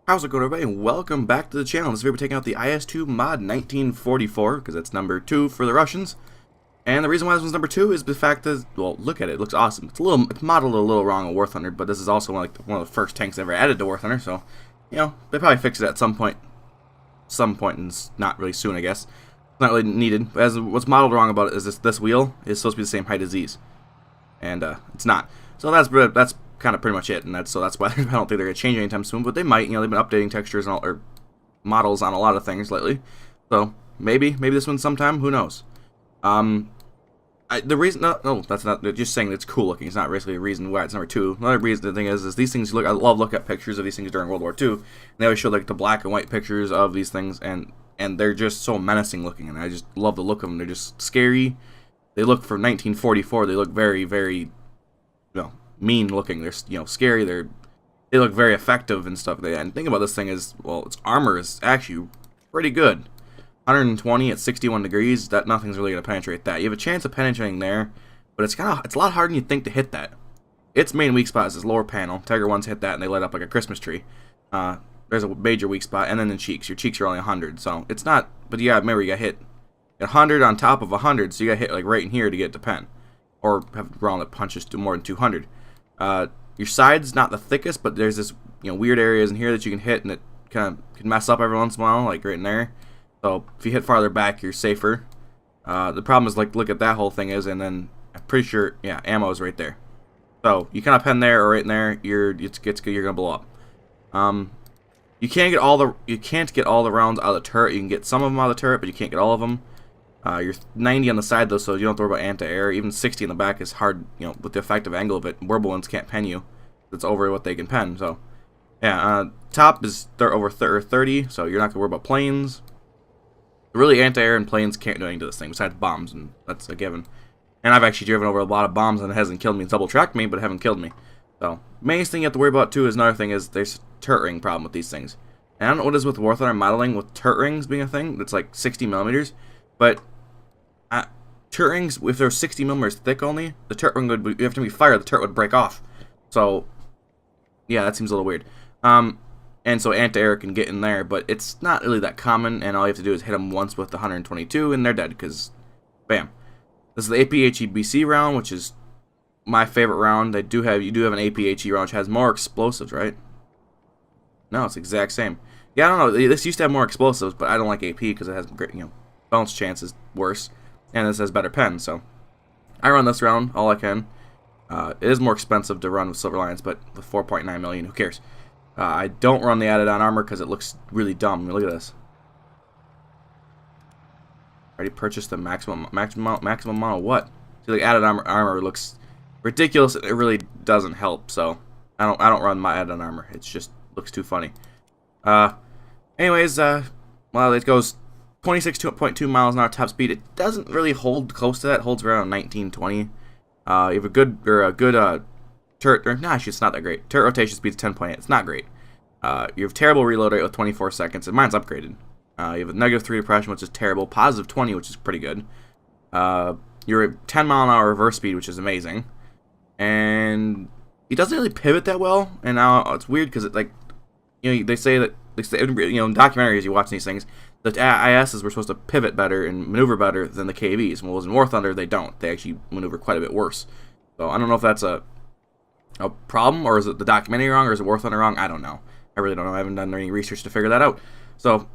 How's it going, everybody, and welcome back to the channel. This video we're taking out the IS-2 mod 1944, because it's number 2 for the Russians. And the reason why this one's number 2 is the fact that, well, look at it, it looks awesome. It's modeled a little wrong on War Thunder, but this is also one of the first tanks ever added to War Thunder, so, you know, they probably fix it at some point. And it's not really soon, I guess. It's not really needed. As what's modeled wrong about it is this wheel is supposed to be the same height as these. And, it's not. So that's kind of pretty much it, and that's why I don't think they're gonna change anytime soon. But they might. You know, they've been updating textures and or models on a lot of things lately. So maybe this one sometime. Who knows? The reason no, that's not. They're just saying it's cool looking. It's not basically a reason why it's number 2. Another reason, the thing is these things look. I love looking at pictures of these things during World War II. And they always show like the black and white pictures of these things, and they're just so menacing looking, and I just love the look of them. They're just scary. They look for 1944. They look very, very, you know, mean looking. They're, you know, scary. They look very effective and stuff. And the thing about this thing is, well, its armor is actually pretty good. 120 at 61 degrees. That nothing's really gonna penetrate that. You have a chance of penetrating there, but it's a lot harder than you think to hit that. Its main weak spot is this lower panel. Tiger ones hit that and they light up like a Christmas tree. There's a major weak spot, and then the cheeks. Your cheeks are only 100, so it's not. But yeah, remember you got hit 100 on top of 100, so you got hit like right in here to get to pen, or have a round that punches to more than 200. Your side's not the thickest, but there's this, you know, weird areas in here that you can hit, and it kind of can mess up every once in a while, like right in there. So if you hit farther back, you're safer. The problem is, like, look at that whole thing is, and then I'm pretty sure, yeah, ammo is right there. So you kind of pen there or right in there, you're gonna blow up. You can't get all the rounds out of the turret. You can get some of them out of the turret, but you can't get all of them. You're 90 on the side though, so you don't have to worry about anti-air. Even 60 in the back is hard, you know, with the effective angle of it. Warble ones can't pen you. It's over what they can pen. So, yeah, top is over 30, so you're not gonna worry about planes. Really, anti-air and planes can't do anything to this thing besides bombs, and that's a given. And I've actually driven over a lot of bombs, and it hasn't killed me. It's double-tracked me, but it haven't killed me. So, main thing you have to worry about too is another thing is there's a turret ring problem with these things. And I don't know what it is with War Thunder modeling with turret rings being a thing. That's like 60 millimeters, but turret rings, if they're 60 millimeters thick only, the turret ring would, every time you fire, the turret would break off. So, yeah, that seems a little weird. And so anti-air can get in there, but it's not really that common, and all you have to do is hit them once with the 122, and they're dead, because, bam. This is the APHEBC round, which is my favorite round. You do have an APHE round, which has more explosives, right? No, it's the exact same. Yeah, I don't know. This used to have more explosives, but I don't like AP because it has great, you know, bounce chances worse, and this has better pen. So I run this round all I can. It is more expensive to run with Silver Lions, but with 4.9 million, who cares? I don't run the added on armor because it looks really dumb. I mean, look at this. Already purchased the maximum amount of what? See, like added armor looks ridiculous. It really doesn't help. So I don't run my added on armor. It just looks too funny. Anyways, well, it goes 26.2 miles an hour top speed. It doesn't really hold close to that. It holds around 19, 20. You have a good turret. Or, nah, actually, it's not that great. Turret rotation speed is 10.8. It's not great. You have terrible reload rate with 24 seconds, and mine's upgraded. You have a -3 depression, which is terrible. +20, which is pretty good. You're at 10 mile an hour reverse speed, which is amazing. And he doesn't really pivot that well. And now it's weird because it, like, you know, they say that, you know, in documentaries you watch these things, the ISs were supposed to pivot better and maneuver better than the KVs. Well, in War Thunder, they don't. They actually maneuver quite a bit worse. So I don't know if that's a problem, or is it the documentary wrong, or is it War Thunder wrong? I don't know. I really don't know. I haven't done any research to figure that out. So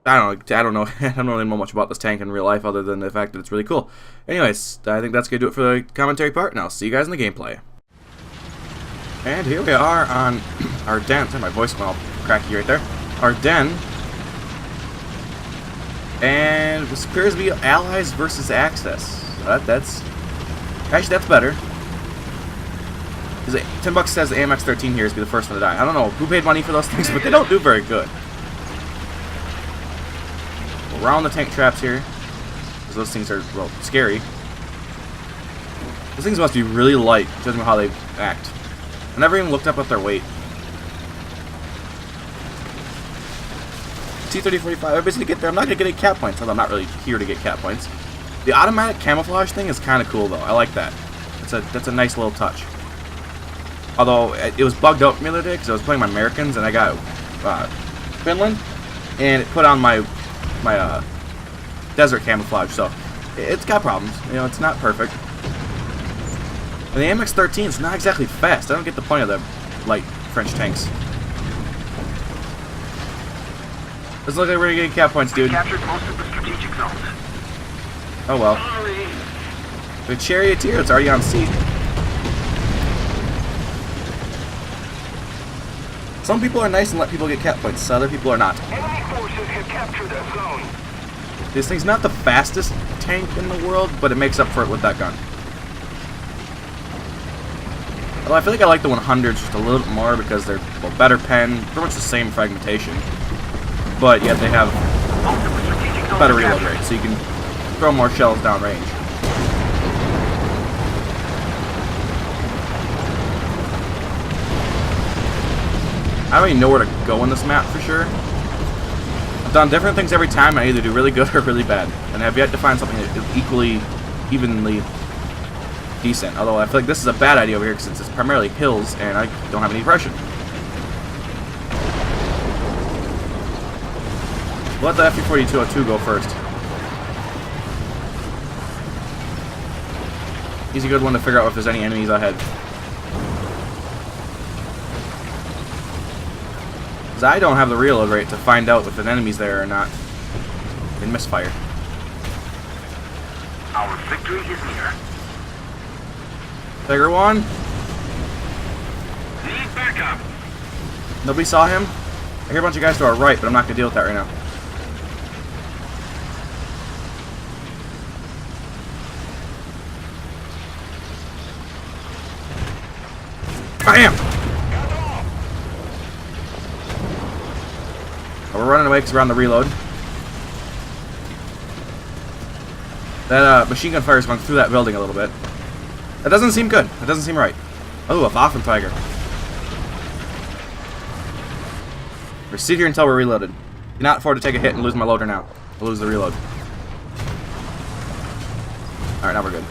I don't know. I don't really know much about this tank in real life other than the fact that it's really cool. Anyways, I think that's gonna do it for the commentary part. Now, see you guys in the gameplay. And here we are on our den. My voice went all cracky right there. Our den. And this appears to be Allies versus Axis. That's better. $10 says the AMX 13 here is be the first one to die. I don't know who paid money for those things, but they don't do very good. We'll round the tank traps here, because those things are, well, scary. Those things must be really light, judging by how they act. I never even looked up at their weight. T-3045, everybody's gonna get there. I'm not gonna get any cap points, although I'm not really here to get cap points. The automatic camouflage thing is kind of cool, though. I like that. That's a nice little touch. Although it was bugged out for me the other day because I was playing my Americans and I got Finland, and it put on my desert camouflage, so it's got problems. You know, it's not perfect. And the MX-13 is not exactly fast. I don't get the point of the light French tanks. Let's look like we're gonna get cap points, dude. Captured most of the strategic zones. Oh well. Sorry. The charioteer, it's already on sea. Some people are nice and let people get cap points, other people are not. Enemy forces have captured that zone. This thing's not the fastest tank in the world, but it makes up for it with that gun. Well, I feel like I like the 100s just a little bit more because they're better pen, pretty much the same fragmentation, but yet they have better reload rate, so you can throw more shells downrange. I don't even know where to go on this map for sure. I've done different things every time. I either do really good or really bad, and I've yet to find something that is evenly decent. Although I feel like this is a bad idea over here since it's primarily hills and I don't have any pressure. We'll let the FE-4202 go first. He's a good one to figure out if there's any enemies ahead. Because I don't have the reload rate to find out if an enemy's there or not. They misfire. Our victory is near. Tiger 1. Need backup. Nobody saw him. I hear a bunch of guys to our right, but I'm not going to deal with that right now. Bam! Oh, we're running away because we're on the reload. That machine gun fire is going through that building a little bit. That doesn't seem good. That doesn't seem right. Oh, a Waffentiger. We're sit here until we're reloaded. Cannot afford to take a hit and lose my loader now. We'll lose the reload. Alright, now we're good.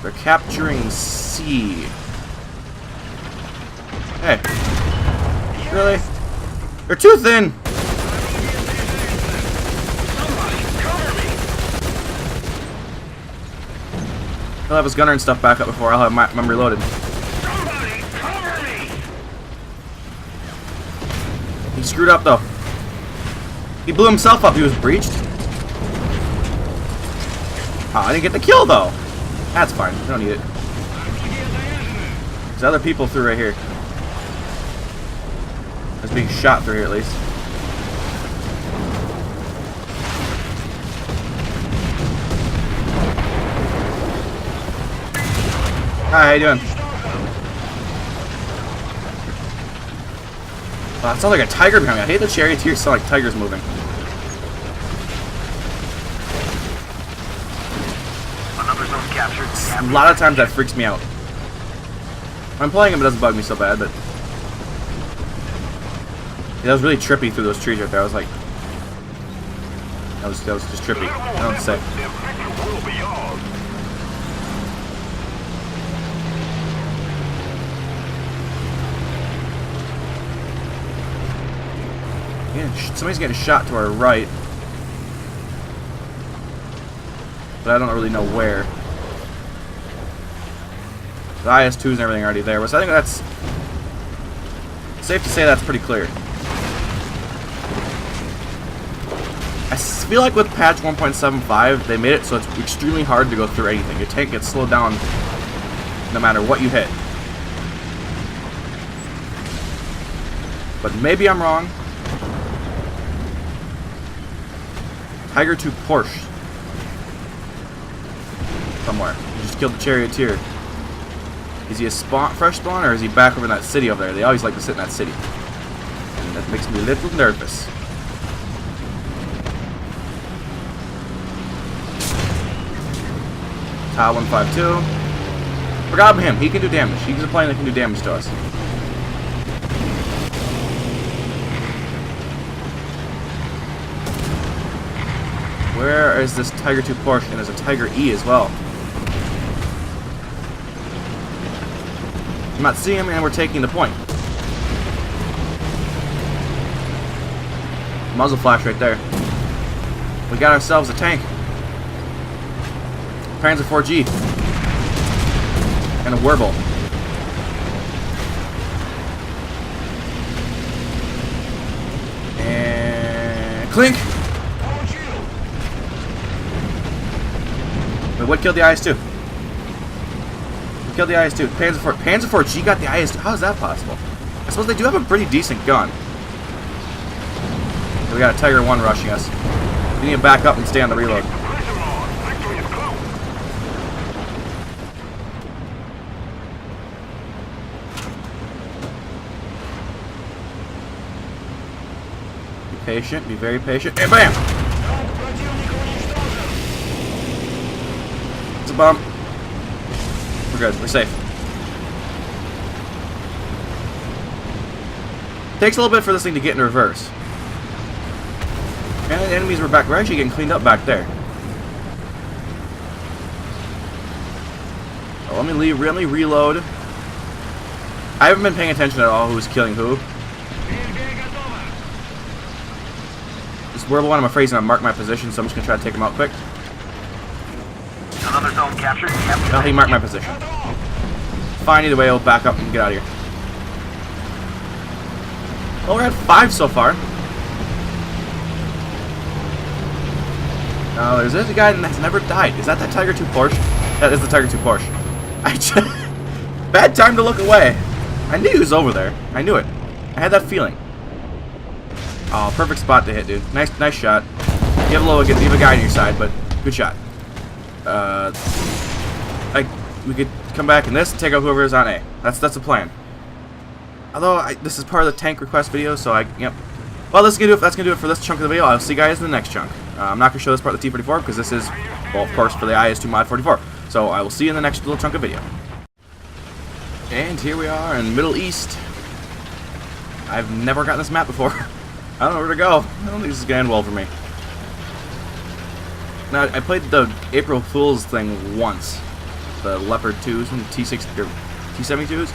They're capturing C. Hey. Really? They're too thin! He'll have his gunner and stuff back up before I'll have my reloaded. Somebody cover me. He screwed up though. He blew himself up. He was breached. Oh, I didn't get the kill though. That's fine. I don't need it. There's other people through right here. There's being shot through here at least. Hi, how you doing? Oh, it sounds like a tiger behind me. I hate the charioteers sound like tigers moving. Another zone captured. A lot of times that freaks me out. When I'm playing him, it doesn't bug me so bad, but yeah, that was really trippy through those trees right there. I was like, that was just trippy. I don't know what to say. Yeah, somebody's getting shot to our right, but I don't really know where. The IS-2s and everything are already there, so I think that's safe to say that's pretty clear. I feel like with patch 1.75, they made it so it's extremely hard to go through anything. Your tank gets slowed down no matter what you hit. But maybe I'm wrong. Tiger 2 Porsche. Somewhere. He just killed the charioteer. Is he a fresh spawn, or is he back over in that city over there? They always like to sit in that city. And that makes me a little nervous. Ta 152. Forgot about him. He can do damage. He's a plane that can do damage to us. Where is this Tiger 2 Porsche? And there's a Tiger E as well. I'm not seeing him, and we're taking the point. Muzzle flash right there. We got ourselves a tank. Panzer 4G. And a Werble. And clink! Wait, what killed the IS-2? What killed the IS-2? Panzer 4G got the IS-2. How is that possible? I suppose they do have a pretty decent gun. We got a Tiger 1 rushing us. We need to back up and stay on the reload. Be patient, be very patient, and bam! It's a bump. We're good, we're safe. Takes a little bit for this thing to get in reverse. And the enemies were back. We're actually getting cleaned up back there. So let me reload. I haven't been paying attention at all who's killing who. This Werble one, I'm afraid he's going to mark my position, so I'm just going to try to take him out quick. Another zone captured. Oh, he marked my position. Fine, either way, I'll back up and get out of here. Well, we're at 5 so far. No, there's a guy that's never died. Is that Tiger 2 Porsche? That is the Tiger 2 Porsche. Bad time to look away. I knew he was over there. I knew it. I had that feeling. Oh, perfect spot to hit, dude. Nice shot. You have a guy on your side, but good shot. We could come back in this and take out whoever is on A. That's the plan. Although this is part of the tank request video, so yep. Well, that's gonna do it for this chunk of the video. I'll see you guys in the next chunk. I'm not gonna show this part of the T-44 because this is, well, of course, for the IS-2 Mod 44. So I will see you in the next little chunk of video. And here we are in Middle East. I've never gotten this map before. I don't know where to go. I don't think this is gonna end well for me. Now, I played the April Fool's thing once. The Leopard 2s and T-72s.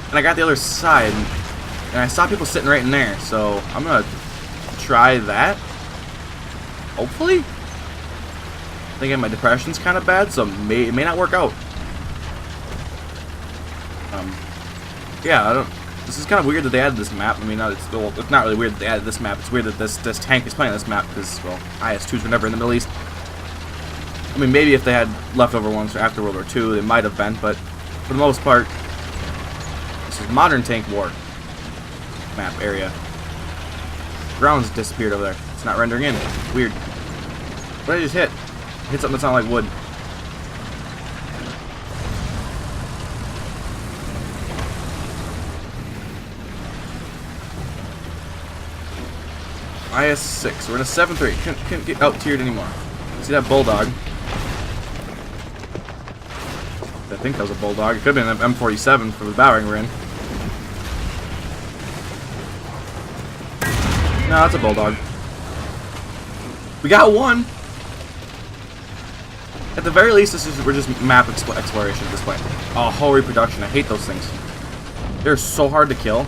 And I got the other side, and I saw people sitting right in there, so I'm gonna try that. Hopefully. Thinking my depression's kind of bad, so it may not work out. Yeah, I don't. This is kind of weird that they added this map. I mean, it's not really weird that they added this map. It's weird that this tank is playing this map because, well, IS-2s were never in the Middle East. I mean, maybe if they had leftover ones after World War II, they might have been, but for the most part, this is modern tank war map area. Ground's disappeared over there. It's not rendering in. Weird. What did I just hit? Hit something that sounded like wood. IS-6. We're in a 7-3. Couldn't get out-tiered anymore. See that Bulldog? I think that was a Bulldog. It could have been an M47 for the battering we're in. No, that's a Bulldog. We got one! At the very least, we're just map exploration at this point. Oh, hull reproduction. I hate those things. They're so hard to kill.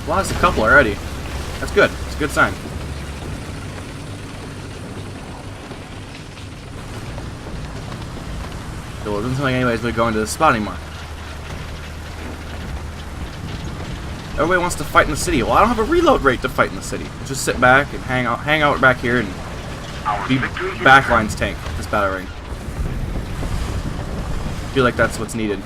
Lost a couple already. That's good. It's a good sign. So it doesn't seem like anybody's really going to the spot anymore. Everybody wants to fight in the city. Well, I don't have a reload rate to fight in the city. Just sit back and hang out back here and be Backline's tank. This battle ring. I feel like that's what's needed.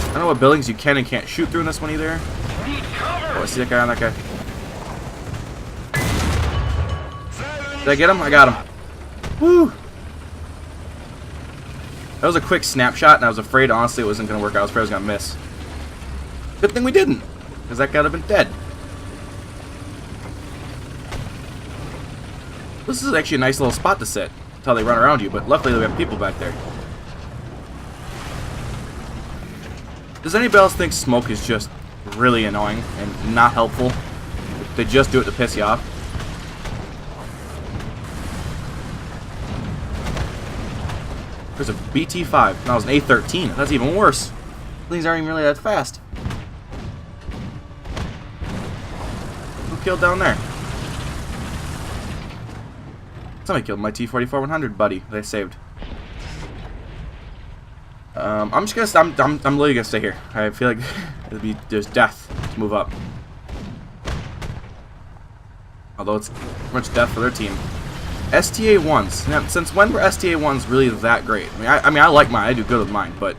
I don't know what buildings you can and can't shoot through in this one either. Oh, I see that guy on that guy. Did I get him? I got him. Woo! That was a quick snapshot, and I was afraid, honestly, it wasn't going to work out. I was afraid I was going to miss. Good thing we didn't, because that guy would have been dead. This is actually a nice little spot to sit until they run around you, but luckily we have people back there. Does anybody else think smoke is just really annoying and not helpful. They just do it to piss you off. There's a BT-5. That was an A-13. That's even worse. Things aren't even really that fast. Who killed down there? Somebody killed my T-44-100 buddy. They saved. I'm just gonna. I'm literally gonna stay here. I feel like there's death to move up. Although it's pretty much death for their team. STA-1s. Now, since when were STA-1s really that great? I mean, I like mine. I do good with mine, but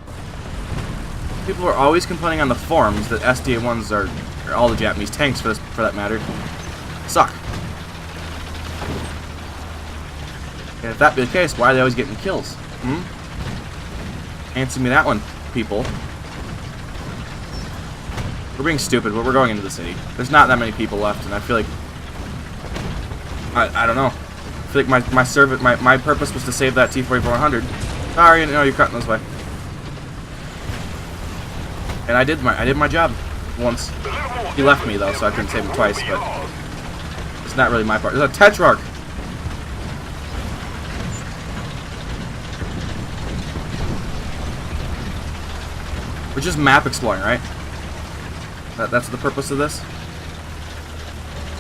people are always complaining on the forums that STA-1s or all the Japanese tanks, for that matter, suck. And if that be the case, why are they always getting kills? Answer me that one, people. We're being stupid, but we're going into the city. There's not that many people left, and I feel like I don't know. I feel like my purpose was to save that T-44-100. Sorry, no, you're cutting this way. And I did my job once. He left me though, so I couldn't save him twice. But it's not really my part. There's a Tetrarch. We're just map exploring, right? That's the purpose of this.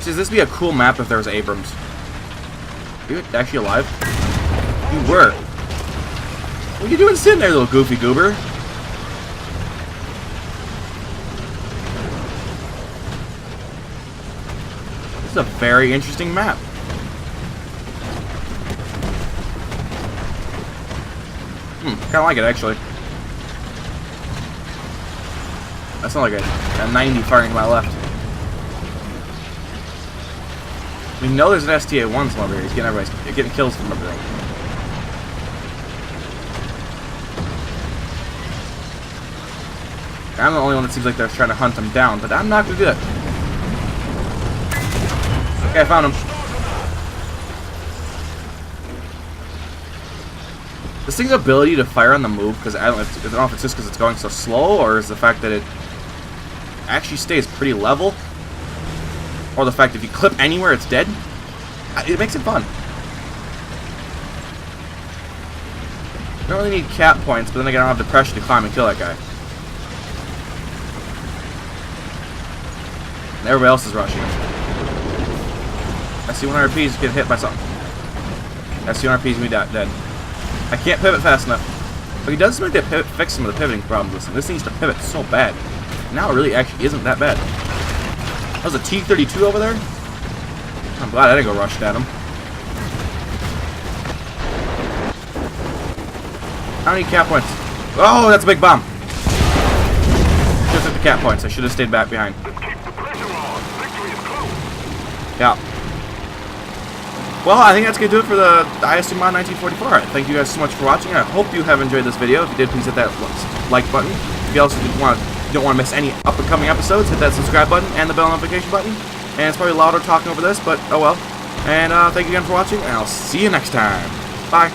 See, this would be a cool map if there was Abrams. Are you actually alive? You were. What are you doing sitting there, little goofy goober? This is a very interesting map. Kinda like it, actually. That's not like a 90 firing to my left. We know there's an STA-1 from over here. He's getting kills from over there. I'm the only one that seems like they're trying to hunt him down, but I'm not gonna do it. Okay, I found him. This thing's ability to fire on the move, because I don't know if it's just because it's going so slow, or is the fact that it actually stays pretty level, or the fact that if you clip anywhere it's dead. It makes it fun. I don't really need cap points, but then again I don't have the pressure to climb and kill that guy. And everybody else is rushing. SC-100Ps get hit by something. SC-100Ps me dead. I can't pivot fast enough. But he does seem like they fix some of the pivoting problems. This needs to pivot so bad. Now it really actually isn't that bad. That was a T-32 over there? I'm glad I didn't go rush at him. How many cap points? Oh, that's a big bomb. Should have took the cap points. I should have stayed back behind. Yeah. Well, I think that's going to do it for the IS-2 Mod 1944. Thank you guys so much for watching. I hope you have enjoyed this video. If you did, please hit that like button. If you also don't want to miss any up-and-coming episodes, hit that subscribe button and the bell notification button. And it's probably louder talking over this, but oh well. And thank you again for watching, and I'll see you next time. Bye.